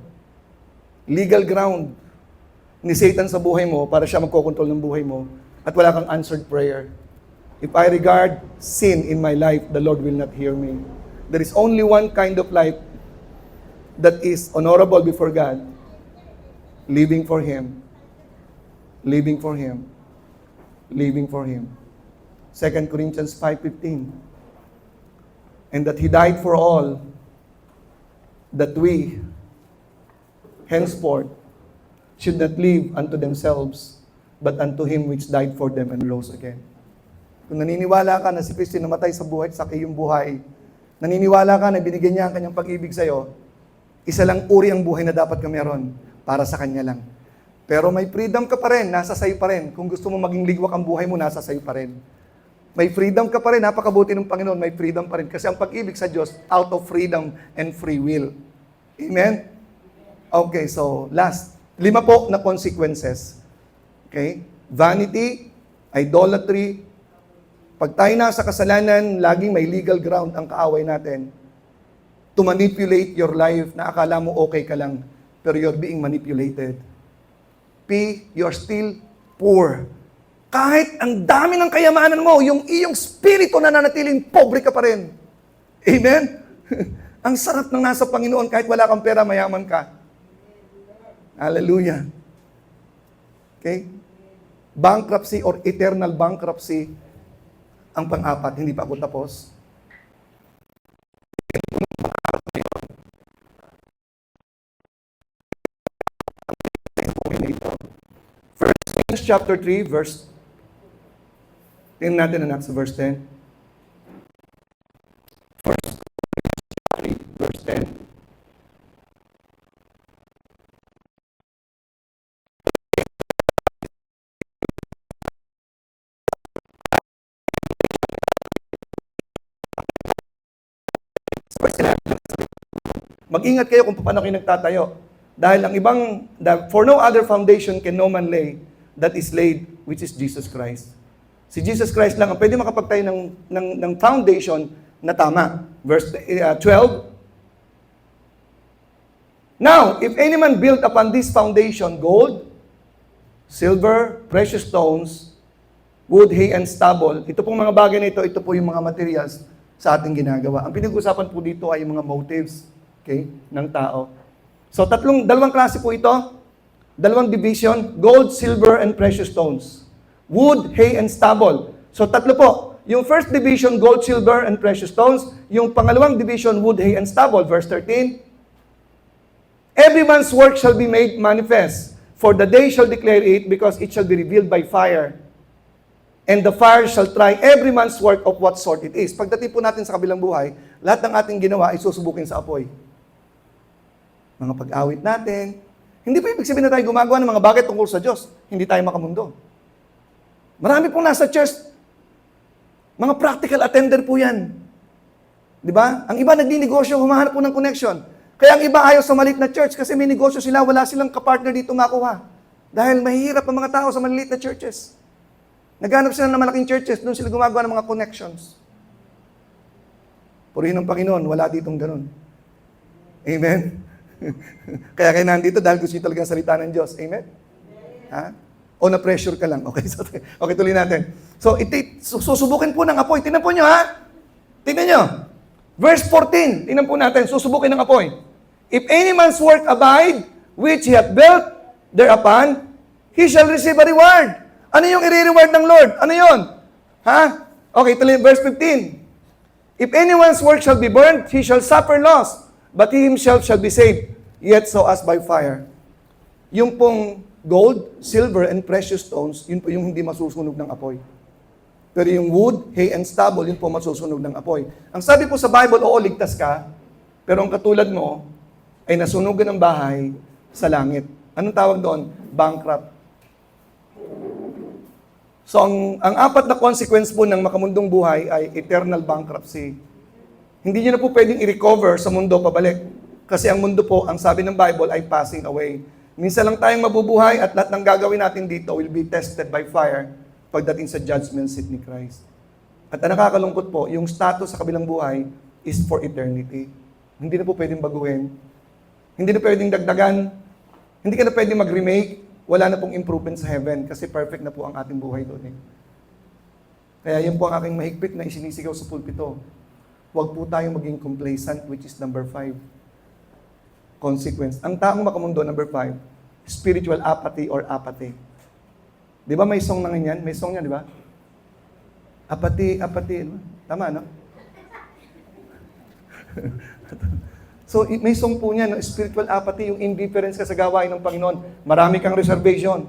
legal ground ni Satan sa buhay mo para siya magkokontrol ng buhay mo at wala kang answered prayer. If I regard sin in my life, the Lord will not hear me. There is only one kind of life that is honorable before God. Living for Him. Living for Him. Living for Him. 2 Corinthians 5:15. And that He died for all, that we, henceforth, should not live unto themselves, but unto Him which died for them and rose again. Kung naniniwala ka na si Kristo namatay sa buhay, sa iyong buhay, naniniwala ka na binigyan niya ang kanyang pag-ibig sa iyo, isa lang uri ang buhay na dapat ka meron, para sa Kanya lang. Pero may freedom ka pa rin, nasa sayo pa rin. Kung gusto mo maging ligwak ang buhay mo, nasa sayo pa rin. May freedom ka pa rin, napakabuti ng Panginoon, may freedom pa rin. Kasi ang pag-ibig sa Diyos, out of freedom and free will. Amen? Okay, so last. 5 po na consequences. Okay? Vanity, idolatry. Pag tayo nasa kasalanan, laging may legal ground ang kaaway natin to manipulate your life na akala mo okay ka lang, pero you're being manipulated. P, you're still poor. Kahit ang dami ng kayamanan mo, yung iyong spirito na nanatiling pobre ka pa rin. Amen? Ang sarap ng nasa Panginoon, kahit wala kang pera, mayaman ka. Hallelujah. Okay? Bankruptcy or eternal bankruptcy ang pang-apat. Hindi pa ako tapos. First Kings chapter 3, verse. Tingnan natin anak sa verse 10. First Kings 3, verse 10. Mag-ingat kayo kung paano kayo nagtatayo. Dahil ang ibang, for no other foundation can no man lay that is laid, which is Jesus Christ. Si Jesus Christ lang ang pwede makapagtayo ng foundation na tama. Verse 12. Now, if any man build upon this foundation gold, silver, precious stones, wood, hay, and stubble, ito pong mga bagay na ito po yung mga materials sa ating ginagawa. Ang pinag-usapan po dito ay yung mga motives, okay, ng tao. So, dalawang klase po ito. Dalawang division, gold, silver, and precious stones. Wood, hay, and stubble. So, tatlo po. Yung first division, gold, silver, and precious stones. Yung pangalawang division, wood, hay, and stubble. Verse 13. Every man's work shall be made manifest, for the day shall declare it, because it shall be revealed by fire. And the fire shall try every man's work of what sort it is. Pagdating po natin sa kabilang buhay, lahat ng ating ginawa ay susubukin sa apoy. Mga pag-awit natin. Hindi pa ibig sabihin na tayo gumagawa ng mga bagay tungkol sa Diyos. Hindi tayo makamundo. Marami pong nasa church, mga practical attender po yan. Di ba? Ang iba nagdi-negosyo, humahanap po ng connection. Kaya ang iba ayaw sa maliit na church kasi may negosyo sila, wala silang kapartner dito makuha. Dahil mahihirap ang mga tao sa maliliit na churches. Naghanap sila ng malaking churches, doon sila gumagawa ng mga connections. Purihin ng Panginoon, wala ditong ganun. Amen? Kaya kayo nandito dahil gusto nyo talaga salita ng Diyos. Amen? Ha? O na-pressure ka lang. Okay, okay, tuloy natin. So, susubukin po ng apoy. Tingnan po nyo, ha? Tingnan nyo. Verse 14. Tingnan po natin. Susubukin ng apoy. If any man's work abide, which he hath built thereupon, he shall receive a reward. Ano yung i-reward ng Lord? Ano yun? Ha? Okay, tuloy. Verse 15. If anyone's work shall be burned, he shall suffer loss, but he himself shall be saved, yet so as by fire. Yung pong gold, silver, and precious stones, yun po yung hindi masusunog ng apoy. Pero yung wood, hay, and stubble, yun po masusunog ng apoy. Ang sabi po sa Bible, oo, ligtas ka, pero ang katulad mo, ay nasunugan ng bahay sa langit. Anong tawag doon? Bankrupt. So, ang apat na consequence po ng makamundong buhay ay eternal bankruptcy. Hindi nyo na po pwedeng i-recover sa mundo pabalik. Kasi ang mundo po, ang sabi ng Bible, ay passing away. Minsan lang tayong mabubuhay at lahat ng gagawin natin dito will be tested by fire pagdating sa judgment seat ni Christ. At ang nakakalungkot po, yung status sa kabilang buhay is for eternity. Hindi na po pwedeng baguhin. Hindi na pwedeng dagdagan. Hindi ka na pwedeng mag-remake. Wala na pong improvement sa heaven kasi perfect na po ang ating buhay doon. Kaya yun po ang aking mahigpit na isinisigaw sa pulpito. Huwag po tayong maging complacent, which is number 5. Consequence. Ang taong makamundo, number 5, spiritual apathy or apathy. Di ba may song na ganyan? May song yan, di ba? Apathy, apathy. Tama, no? So, may song po niya, no? Spiritual apathy, yung indifference ka sa gawain ng Panginoon. Marami kang reservation.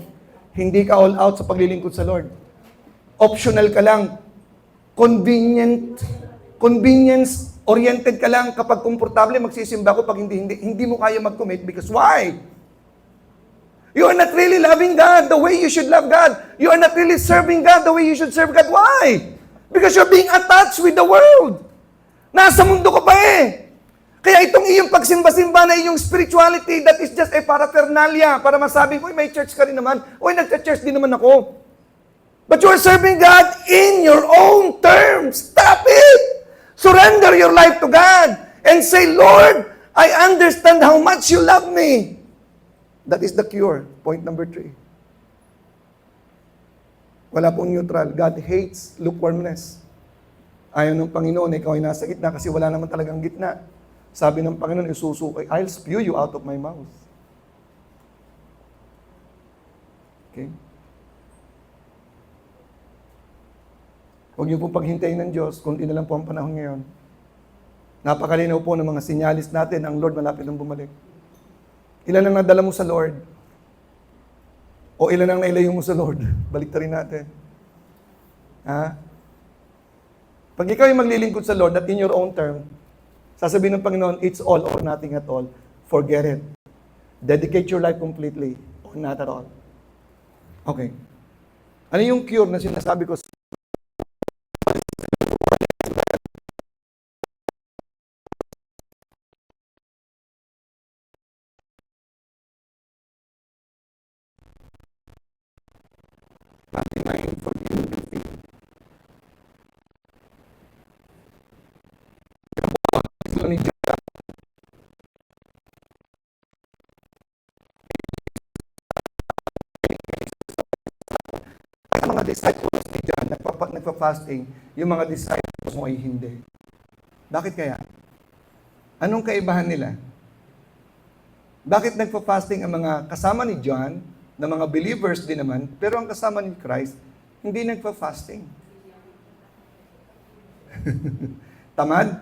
Hindi ka all out sa paglilingkod sa Lord. Optional ka lang. Convenience-oriented ka lang. Kapag komportable, magsisimba ko. Pag hindi mo kaya mag-commit. Because why? You are not really loving God the way you should love God. You are not really serving God the way you should serve God. Why? Because you're being attached with the world. Nasa mundo ka pa eh. Kaya itong iyong pagsimba-simba na iyong spirituality, that is just a paraphernalia para masabi ko, may church ka rin naman. Uy, nagcha-church din naman ako. But you are serving God in your own terms. Stop it! Surrender your life to God and say, Lord, I understand how much you love me. That is the cure. Point number 3. Wala pong neutral. God hates lukewarmness. Ayaw ng Panginoon, ikaw ay nasa gitna kasi wala naman talagang gitna. Sabi ng Panginoon, isusuko, I'll spew you out of my mouth. Okay? Huwag niyo pong paghintayin ng Diyos, kunti na lang po ang panahon ngayon. Napakalinaw po ng mga sinyalis natin, ang Lord malapit nang bumalik. Ilan ang nadala mo sa Lord? O ilan ang nailayo mo sa Lord? Balik rin natin. Ha? Pag ikaw ay maglilingkod sa Lord at in your own term, sasabihin ng Panginoon, it's all or nothing at all. Forget it. Dedicate your life completely or not at all. Okay. Ano yung cure na sinasabi ko? Ang mga disciples ni John, nagpa-fasting, yung mga disciples mo ay hindi. Bakit kaya? Anong kaibahan nila? Bakit nagpa-fasting ang mga kasama ni John, na mga believers din naman, pero ang kasama ni Christ, hindi nagpa-fasting? Tamad?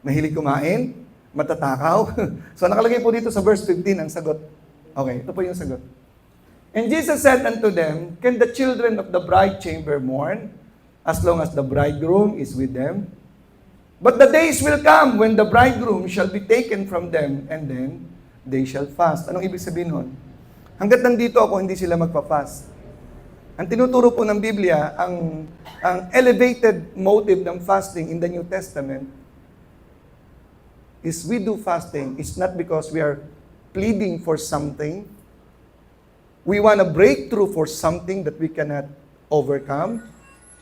Mahilig kumain? Matatakaw? So nakalagay po dito sa verse 15 ang sagot. Okay, ito po yung sagot. And Jesus said unto them, can the children of the bride chamber mourn, as long as the bridegroom is with them? But the days will come when the bridegroom shall be taken from them, and then they shall fast. Anong ibig sabihin nun? Hanggat nandito ako, hindi sila magpa-fast. Ang tinuturo po ng Biblia, ang elevated motive ng fasting in the New Testament is we do fasting. It's not because we are pleading for something. We want a breakthrough for something that we cannot overcome.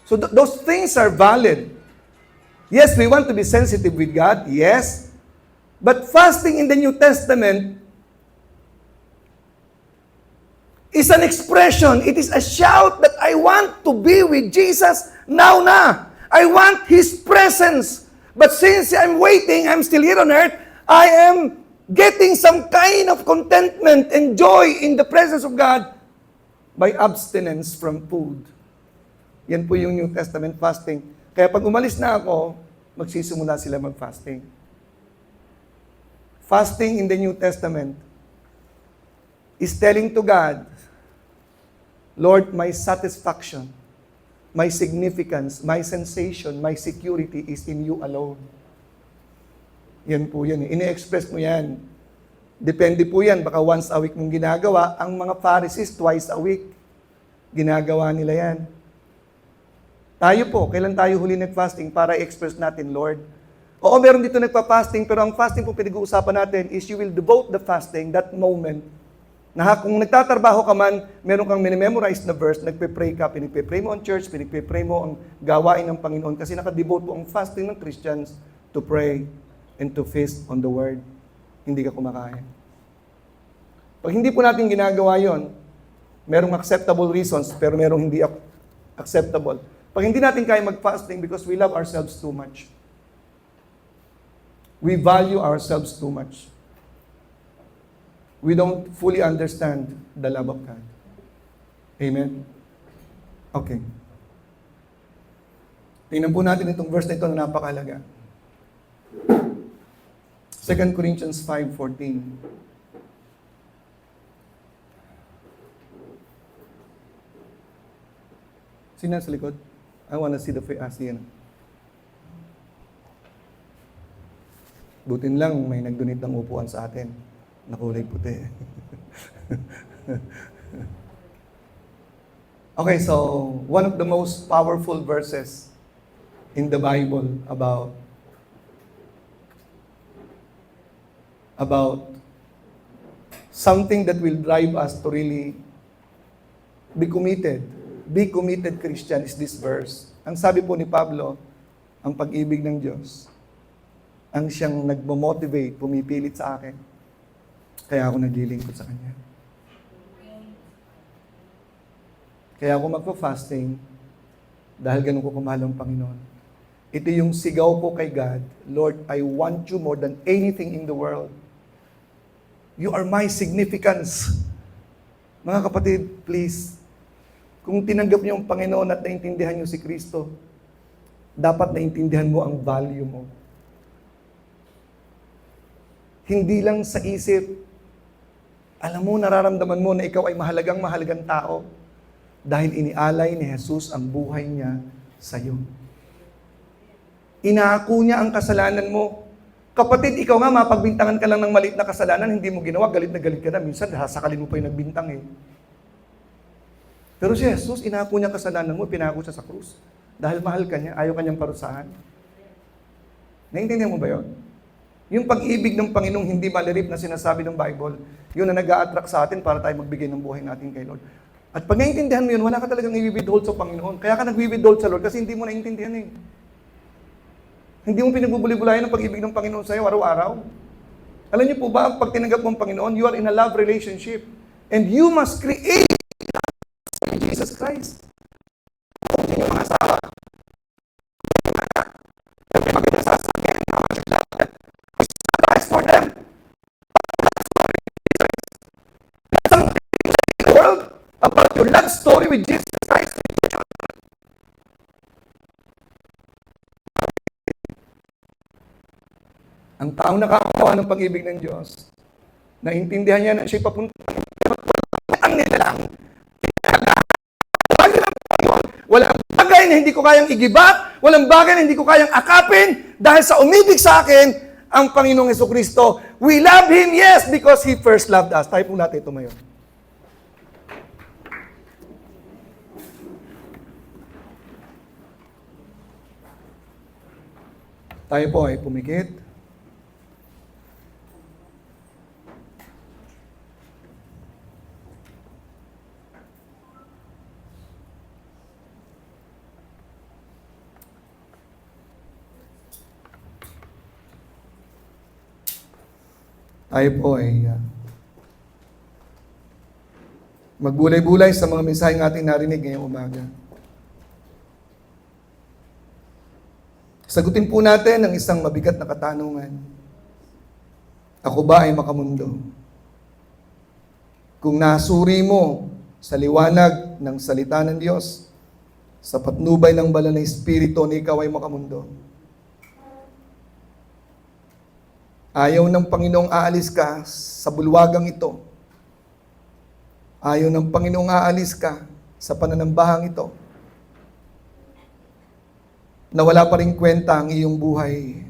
So those things are valid. Yes, we want to be sensitive with God. Yes. But fasting in the New Testament is an expression. It is a shout that I want to be with Jesus now na. I want His presence. But since I'm waiting, I'm still here on earth, I am getting some kind of contentment and joy in the presence of God by abstinence from food. Yan po yung New Testament fasting. Kaya pag umalis na ako, magsisimula sila mag-fasting. Fasting in the New Testament is telling to God, Lord, my satisfaction, my significance, my sensation, my security is in you alone. Yan po yan. Ini-express mo yan. Depende po yan. Baka once a week mong ginagawa. Ang mga Pharisees, twice a week. Ginagawa nila yan. Tayo po, kailan tayo huli nag-fasting para i-express natin, Lord? Oo, meron dito nagpa-fasting, pero ang fasting po pinag-uusapan natin is you will devote the fasting, that moment, na kung nagtatrabaho ka man, meron kang minimemorize na verse, nagpe-pray ka, pinagpe-pray mo ang church, pinagpe-pray mo ang gawain ng Panginoon, kasi nakadevote po ang fasting ng Christians to pray and to feast on the Word. Hindi ka kumakain. Pag hindi po natin ginagawa yon, merong acceptable reasons, pero merong hindi acceptable. Pag hindi natin kaya mag-fasting because we love ourselves too much. We value ourselves too much. We don't fully understand the love of God. Amen? Okay. Tingnan po natin itong verse na ito na napakahalaga. 2 Corinthians 5:14. Sino sa likod? I wanna see the face. Yan. Butin lang, may nag-donate ng upuan sa atin. Na kulay puti. Okay, so one of the most powerful verses in the Bible about something that will drive us to really be committed Christian is this verse. Ang sabi po ni Pablo, ang pag-ibig ng Diyos ang siyang nagmo-motivate, pumipilit sa akin. Kaya ako naglilingkod sa Kanya. Kaya ako magpa-fasting dahil ganun ko kamahal ang Panginoon. Ito yung sigaw ko kay God, Lord, I want you more than anything in the world. You are my significance. Mga kapatid, please, kung tinanggap niyo ang Panginoon at naintindihan niyo si Kristo, dapat naintindihan mo ang value mo. Hindi lang sa isip, alam mo, nararamdaman mo na ikaw ay mahalagang tao dahil inialay ni Jesus ang buhay niya sa iyo. Inaako niya ang kasalanan mo. Kapatid, ikaw nga, mapagbintangan ka lang ng maliit na kasalanan, hindi mo ginawa, galit na galit ka na. Minsan, sakalin mo pa yung nagbintang eh. Pero si Jesus, inaako niya kasalanan mo, pinako siya sa krus. Dahil mahal ka niya, ayaw kanyang parusahan. Naintindihan mo ba yun? Yung pag-ibig ng Panginoong hindi malirip na sinasabi ng Bible, yun na nag-a-attract sa atin para tayo magbigay ng buhay natin kay Lord. At pag naintindihan mo yun, wala ka talagang i-withhold sa Panginoon. Kaya ka nag-withhold sa Lord kasi hindi mo naintindihan eh. Hindi mo pinagbubuli-bulayan ng pag-ibig ng Panginoon sa'yo araw-araw. Alam niyo po ba, pag tinanggap mo ang Panginoon, you are in a love relationship. And you must create Jesus Christ. Kung hindi yung mga asawa, may maganda sa asawa, for them. Something in the world about your love story with Jesus Christ. Ang taong nakakakuha ng pag-ibig ng Diyos, naintindihan niya na siya'y papunta. Ang nila lang. Walang bagay na hindi ko kayang igiba, walang bagay na hindi ko kayang akapin, dahil sa umibig sa akin, ang Panginoong Jesucristo. We love Him, yes, because He first loved us. Tayo po natin tumayo. Tayo po ay pumikit. Tayo po ay magbulay-bulay sa mga mensaheng ating narinig ngayong umaga. Sagutin po natin ang isang mabigat na katanungan. Ako ba ay makamundo? Kung nasuri mo sa liwanag ng salita ng Diyos, sa patnubay ng banal na Espiritu na ikaw ay makamundo. Ayaw ng Panginoong aalis ka sa bulwagang ito. Ayaw ng Panginoong aalis ka sa pananambahang ito. Na wala pa rin kwenta ang iyong buhay.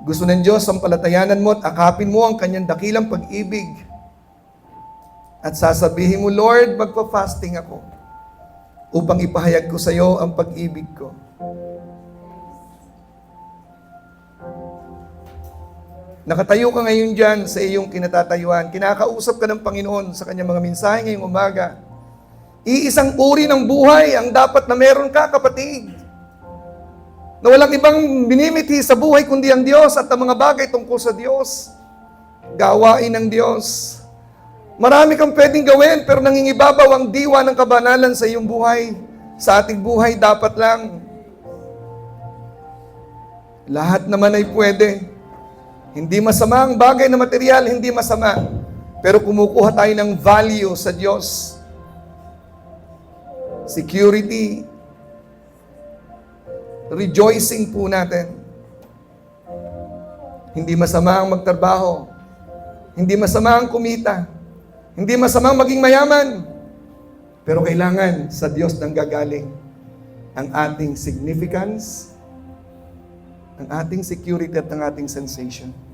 Gusto ng Diyos ang palatayanan mo at akapin mo ang kanyang dakilang pag-ibig. At sasabihin mo, Lord, magpa-fasting ako upang ipahayag ko sa iyo ang pag-ibig ko. Nakatayo ka ngayon dyan sa iyong kinatatayuan. Kinakausap ka ng Panginoon sa kanyang mga mensahe ngayong umaga. Iisang uri ng buhay ang dapat na meron ka, kapatid. Na walang ibang binimithi sa buhay kundi ang Diyos at ang mga bagay tungkol sa Diyos. Gawain ng Diyos. Marami kang pwedeng gawin, pero nangingibabaw ang diwa ng kabanalan sa iyong buhay. Sa ating buhay, dapat lang. Lahat naman ay pwede. Hindi masama ang bagay na material, hindi masama. Pero kumukuha tayo ng value sa Diyos. Security. Rejoicing po natin. Hindi masama ang magtrabaho. Hindi masama ang kumita. Hindi masama ang maging mayaman. Pero kailangan sa Diyos nang gagaling ang ating significance, ang ating security at ang ating sensation.